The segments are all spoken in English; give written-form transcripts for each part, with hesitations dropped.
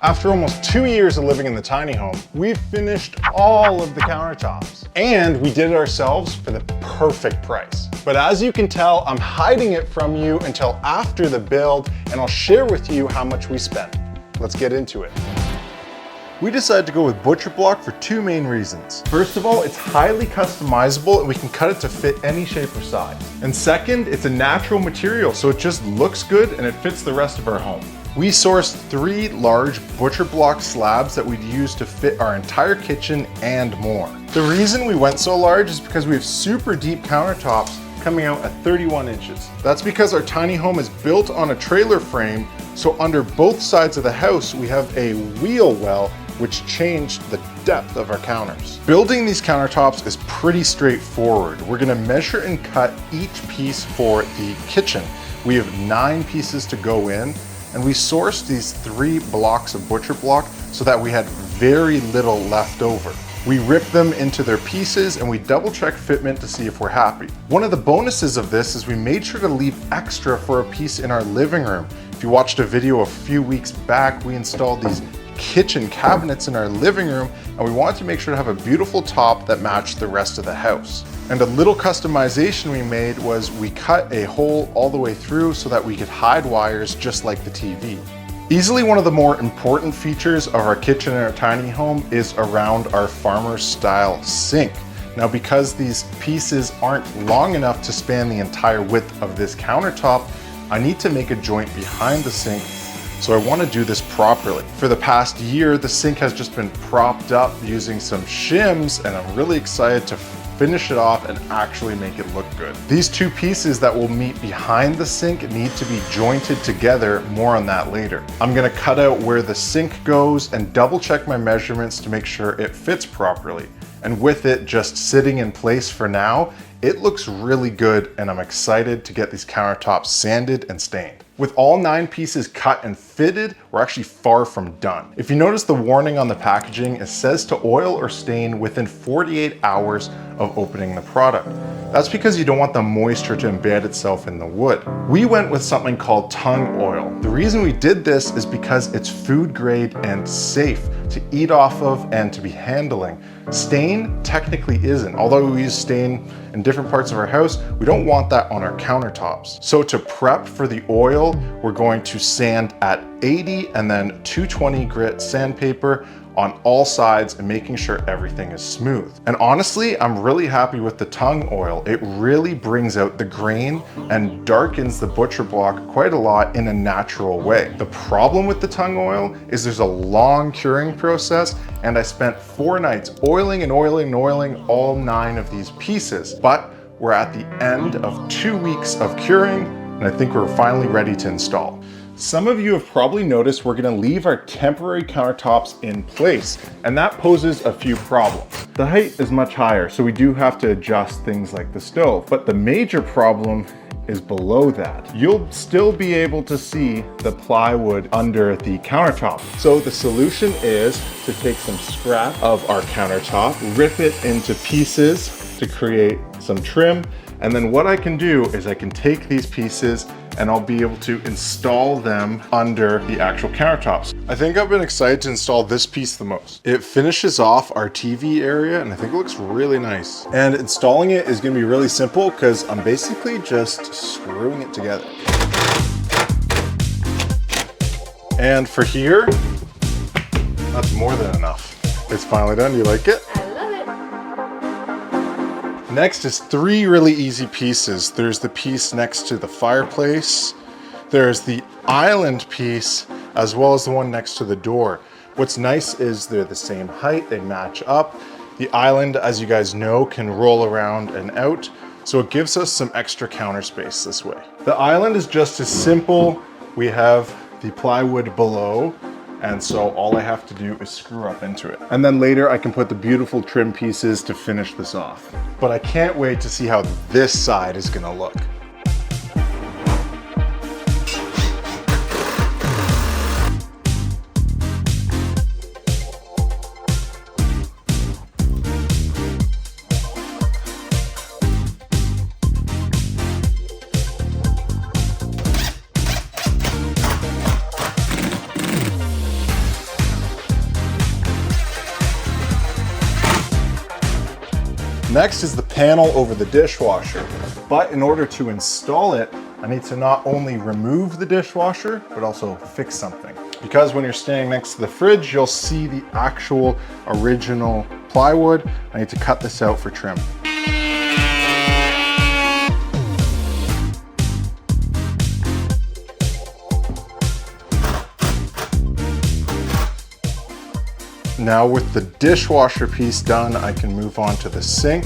After almost 2 years of living in the tiny home, we've finished all of the countertops. And we did it ourselves for the perfect price. But as you can tell, I'm hiding it from you until after the build, and I'll share with you how much we spent. Let's get into it. We decided to go with Butcherblock for two main reasons. First of all, it's highly customizable and we can cut it to fit any shape or size. And second, it's a natural material, so it just looks good and it fits the rest of our home. We sourced 3 large Butcherblock slabs that we'd use to fit our entire kitchen and more. The reason we went so large is because we have super deep countertops coming out at 31 inches. That's because our tiny home is built on a trailer frame, so under both sides of the house we have a wheel well which changed the depth of our counters. Building these countertops is pretty straightforward. We're gonna measure and cut each piece for the kitchen. We have 9 pieces to go in, and we sourced these 3 blocks of Butcherblock so that we had very little left over. We ripped them into their pieces and we double check fitment to see if we're happy. One of the bonuses of this is we made sure to leave extra for a piece in our living room. If you watched a video a few weeks back, we installed these kitchen cabinets in our living room and we wanted to make sure to have a beautiful top that matched the rest of the house. And a little customization we made was we cut a hole all the way through so that we could hide wires just like the TV. Easily one of the more important features of our kitchen in our tiny home is around our farmer style sink. Now, because these pieces aren't long enough to span the entire width of this countertop, I need to make a joint behind the sink, so I want to do this properly. For the past year, the sink has just been propped up using some shims, and I'm really excited to finish it off and actually make it look good. These 2 pieces that will meet behind the sink need to be jointed together. More on that later. I'm gonna cut out where the sink goes and double check my measurements to make sure it fits properly. And with it just sitting in place for now, it looks really good and I'm excited to get these countertops sanded and stained. With all 9 pieces cut and fitted, we're actually far from done. If you notice the warning on the packaging, it says to oil or stain within 48 hours of opening the product. That's because you don't want the moisture to embed itself in the wood. We went with something called tung oil. The reason we did this is because it's food grade and safe to eat off of and to be handling. Stain technically isn't. Although we use stain in different parts of our house, we don't want that on our countertops. So to prep for the oil, we're going to sand at 80 and then 220 grit sandpaper on all sides and making sure everything is smooth. And honestly, I'm really happy with the tung oil. It really brings out the grain and darkens the Butcherblock quite a lot in a natural way. The problem with the tung oil is there's a long curing process, and I spent 4 nights oiling and oiling and oiling all 9 of these pieces. But we're at the end of 2 weeks of curing, and I think we're finally ready to install. Some of you have probably noticed we're gonna leave our temporary countertops in place, and that poses a few problems. The height is much higher, so we do have to adjust things like the stove, but the major problem is below that. You'll still be able to see the plywood under the countertop. So the solution is to take some scrap of our countertop, rip it into pieces to create some trim, and then what I can do is I can take these pieces and I'll be able to install them under the actual countertops. I think I've been excited to install this piece the most. It finishes off our TV area and I think it looks really nice. And installing it is gonna be really simple because I'm basically just screwing it together. And for here, that's more than enough. It's finally done. Do you like it? Next is 3 really easy pieces. There's the piece next to the fireplace. There's the island piece, as well as the one next to the door. What's nice is they're the same height, they match up. The island, as you guys know, can roll around and out, so it gives us some extra counter space this way. The island is just as simple. We have the plywood below, and so all I have to do is screw up into it. And then later I can put the beautiful trim pieces to finish this off. But I can't wait to see how this side is gonna look. Next is the panel over the dishwasher. But in order to install it, I need to not only remove the dishwasher, but also fix something. Because when you're standing next to the fridge, you'll see the actual original plywood. I need to cut this out for trim. Now with the dishwasher piece done, I can move on to the sink.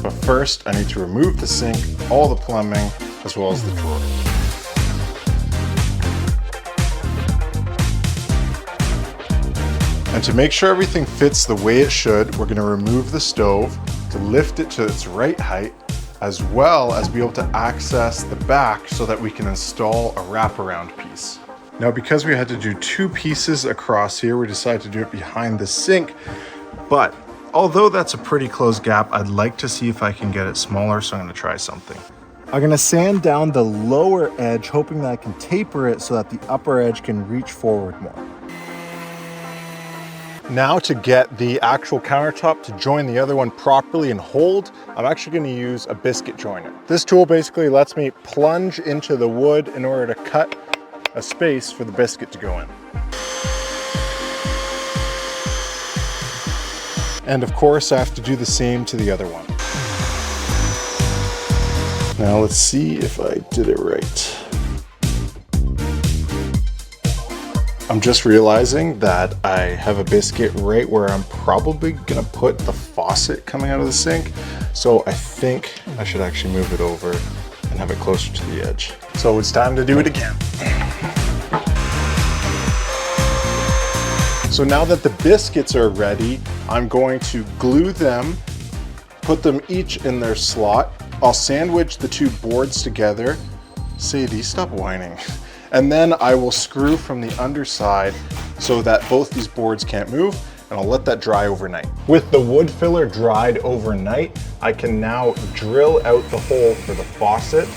But first, I need to remove the sink, all the plumbing, as well as the drawer. And to make sure everything fits the way it should, we're gonna remove the stove to lift it to its right height, as well as be able to access the back so that we can install a wraparound piece. Now, because we had to do 2 pieces across here, we decided to do it behind the sink, but although that's a pretty close gap, I'd like to see if I can get it smaller, so I'm gonna try something. I'm gonna sand down the lower edge, hoping that I can taper it so that the upper edge can reach forward more. Now to get the actual countertop to join the other one properly and hold, I'm actually gonna use a biscuit joiner. This tool basically lets me plunge into the wood in order to cut a space for the biscuit to go in. And of course, I have to do the same to the other one. Now let's see if I did it right. I'm just realizing that I have a biscuit right where I'm probably gonna put the faucet coming out of the sink. So I think I should actually move it over and have it closer to the edge. So it's time to do it again. So now that the biscuits are ready, I'm going to glue them, put them each in their slot. I'll sandwich the 2 boards together. Sadie, stop whining. And then I will screw from the underside so that both these boards can't move, and I'll let that dry overnight. With the wood filler dried overnight, I can now drill out the hole for the faucet.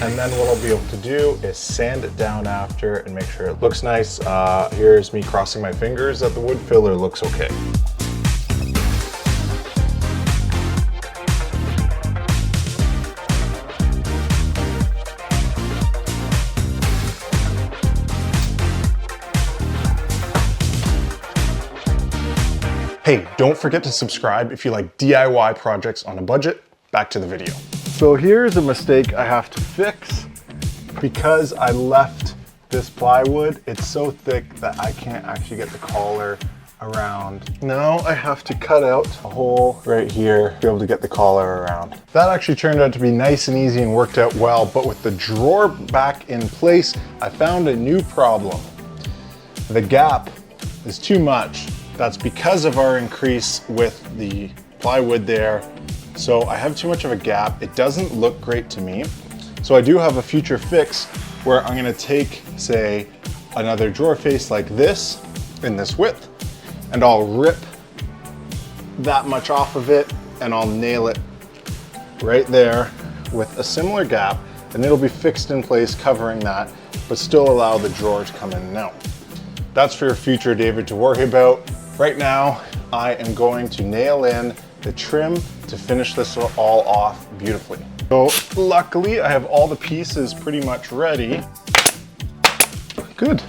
And then what I'll be able to do is sand it down after and make sure it looks nice. Here's me crossing my fingers that the wood filler looks okay. Hey, don't forget to subscribe if you like DIY projects on a budget. Back to the video. So here's a mistake I have to fix. Because I left this plywood, it's so thick that I can't actually get the collar around. Now I have to cut out a hole right here to be able to get the collar around. That actually turned out to be nice and easy and worked out well, but with the drawer back in place, I found a new problem. The gap is too much. That's because of our increase with the plywood there. So I have too much of a gap. It doesn't look great to me. So I do have a future fix where I'm gonna take, say, another drawer face like this in this width, and I'll rip that much off of it and I'll nail it right there with a similar gap, and it'll be fixed in place covering that, but still allow the drawer to come in and out. That's for your future David to worry about. Right now, I am going to nail in the trim to finish this all off beautifully. So luckily, I have all the pieces pretty much ready. Good.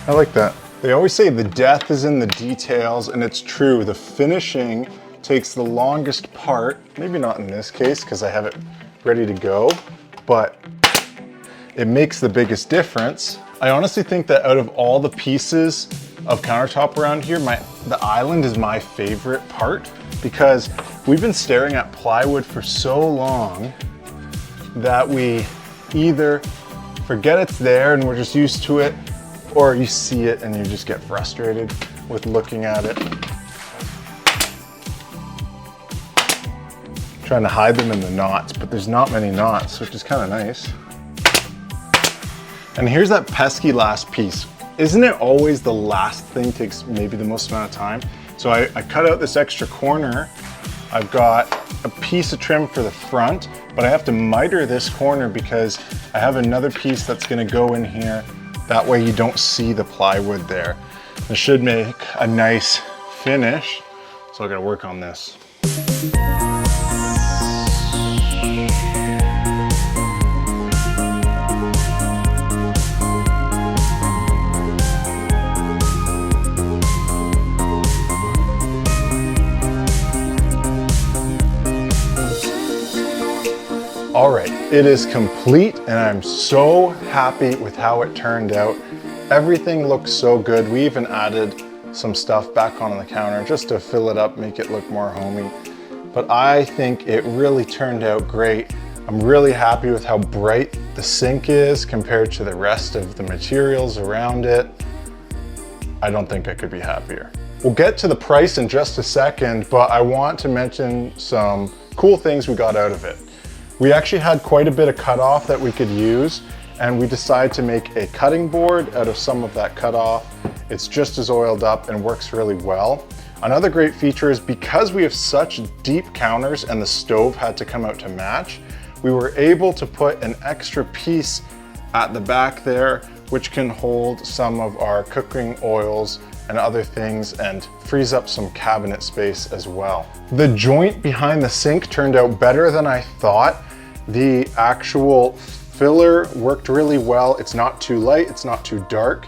I like that. They always say the death is in the details, and it's true. The finishing takes the longest part. Maybe not in this case, because I have it ready to go, but it makes the biggest difference. I honestly think that out of all the pieces of countertop around here, the island is my favorite part, because we've been staring at plywood for so long that we either forget it's there and we're just used to it, or you see it and you just get frustrated with looking at it. Trying to hide them in the knots, but there's not many knots, which is kind of nice. And here's that pesky last piece. Isn't it always the last thing takes maybe the most amount of time? So I cut out this extra corner. I've got a piece of trim for the front, but I have to miter this corner because I have another piece that's gonna go in here. That way you don't see the plywood there. It should make a nice finish. So I gotta work on this. All right, it is complete and I'm so happy with how it turned out. Everything looks so good. We even added some stuff back on the counter just to fill it up, make it look more homey. But I think it really turned out great. I'm really happy with how bright the sink is compared to the rest of the materials around it. I don't think I could be happier. We'll get to the price in just a second, but I want to mention some cool things we got out of it. We actually had quite a bit of cutoff that we could use, and we decided to make a cutting board out of some of that cutoff. It's just as oiled up and works really well. Another great feature is because we have such deep counters and the stove had to come out to match, we were able to put an extra piece at the back there, which can hold some of our cooking oils and other things and frees up some cabinet space as well. The joint behind the sink turned out better than I thought. The actual filler worked really well. It's not too light, it's not too dark.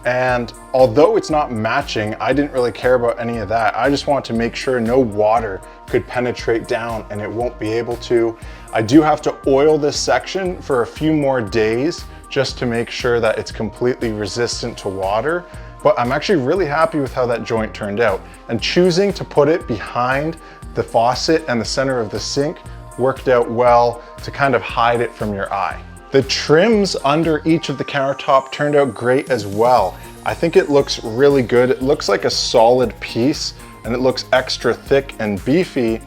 And although it's not matching, I didn't really care about any of that. I just want to make sure no water could penetrate down, and it won't be able to. I do have to oil this section for a few more days just to make sure that it's completely resistant to water. But I'm actually really happy with how that joint turned out. And choosing to put it behind the faucet and the center of the sink worked out well to kind of hide it from your eye. The trims under each of the countertop turned out great as well. I think it looks really good. It looks like a solid piece and it looks extra thick and beefy.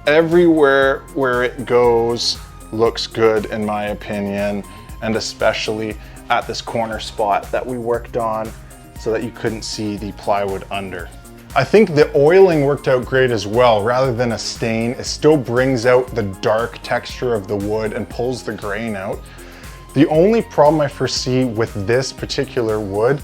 Everywhere where it goes looks good in my opinion, and especially at this corner spot that we worked on so that you couldn't see the plywood under. I think the oiling worked out great as well. Rather than a stain, it still brings out the dark texture of the wood and pulls the grain out. The only problem I foresee with this particular wood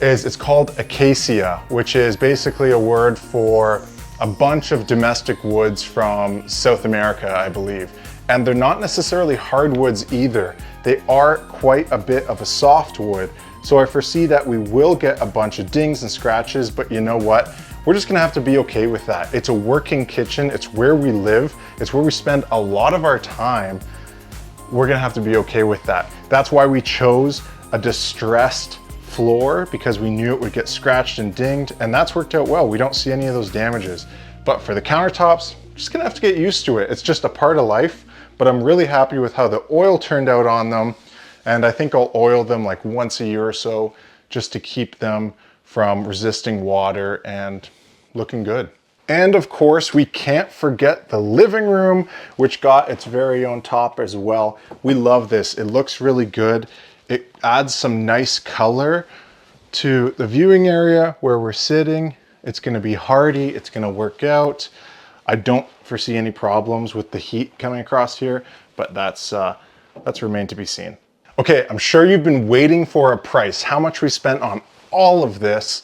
is it's called acacia, which is basically a word for a bunch of domestic woods from South America, I believe. And they're not necessarily hardwoods either. They are quite a bit of a softwood. So I foresee that we will get a bunch of dings and scratches, but you know what? We're just gonna have to be okay with that. It's a working kitchen, it's where we live, it's where we spend a lot of our time. We're gonna have to be okay with that. That's why we chose a distressed floor, because we knew it would get scratched and dinged, and that's worked out well. We don't see any of those damages. But for the countertops, just gonna have to get used to it. It's just a part of life, but I'm really happy with how the oil turned out on them. And I think I'll oil them like once a year or so just to keep them from resisting water and looking good. And of course, we can't forget the living room, which got its very own top as well. We love this. It looks really good. It adds some nice color to the viewing area where we're sitting. It's gonna be hardy, it's gonna work out. I don't foresee any problems with the heat coming across here, but that's remained to be seen. Okay, I'm sure you've been waiting for a price, how much we spent on all of this,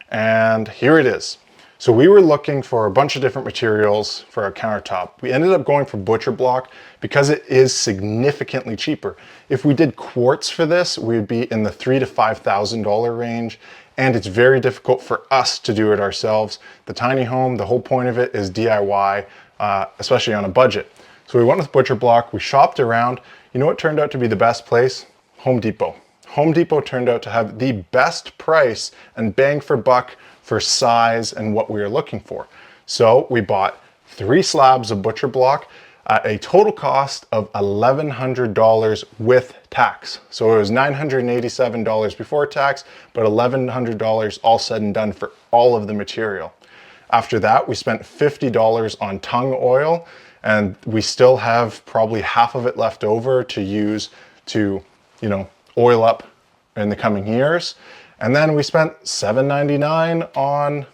and here it is. So we were looking for a bunch of different materials for our countertop. We ended up going for Butcherblock because it is significantly cheaper. If we did quartz for this, we'd be in the $3,000 to $5,000 range, and it's very difficult for us to do it ourselves. The tiny home, the whole point of it is DIY, especially on a budget. So we went with Butcherblock, we shopped around. You know what turned out to be the best place? Home Depot. Home Depot turned out to have the best price and bang for buck for size and what we were looking for. So we bought 3 slabs of Butcherblock at a total cost of $1,100 with tax. So it was $987 before tax, but $1,100 all said and done for all of the material. After that, we spent $50 on tung oil, and we still have probably half of it left over to use to, oil up in the coming years. And then we spent $7.99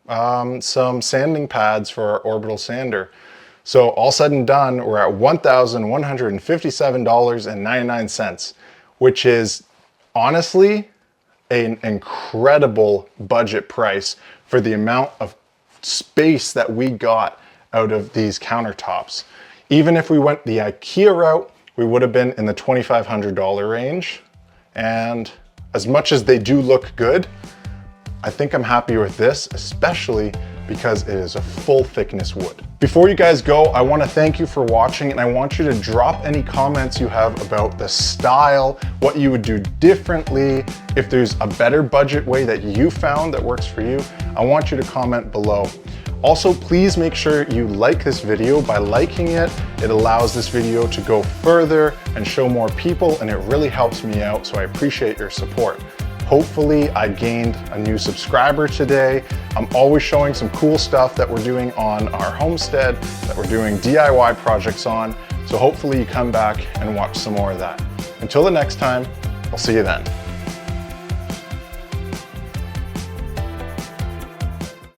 on some sanding pads for our orbital sander. So all said and done, we're at $1,157.99, which is honestly an incredible budget price for the amount of space that we got out of these countertops. Even if we went the IKEA route, we would have been in the $2,500 range. And as much as they do look good, I think I'm happy with this, especially because it is a full thickness wood. Before you guys go, I want to thank you for watching, and I want you to drop any comments you have about the style, what you would do differently, if there's a better budget way that you found that works for you. I want you to comment below. Also, please make sure you like this video. By liking it, it allows this video to go further and show more people, and it really helps me out, so I appreciate your support. Hopefully I gained a new subscriber today. I'm always showing some cool stuff that we're doing on our homestead, that we're doing DIY projects on. So hopefully you come back and watch some more of that. Until the next time, I'll see you then.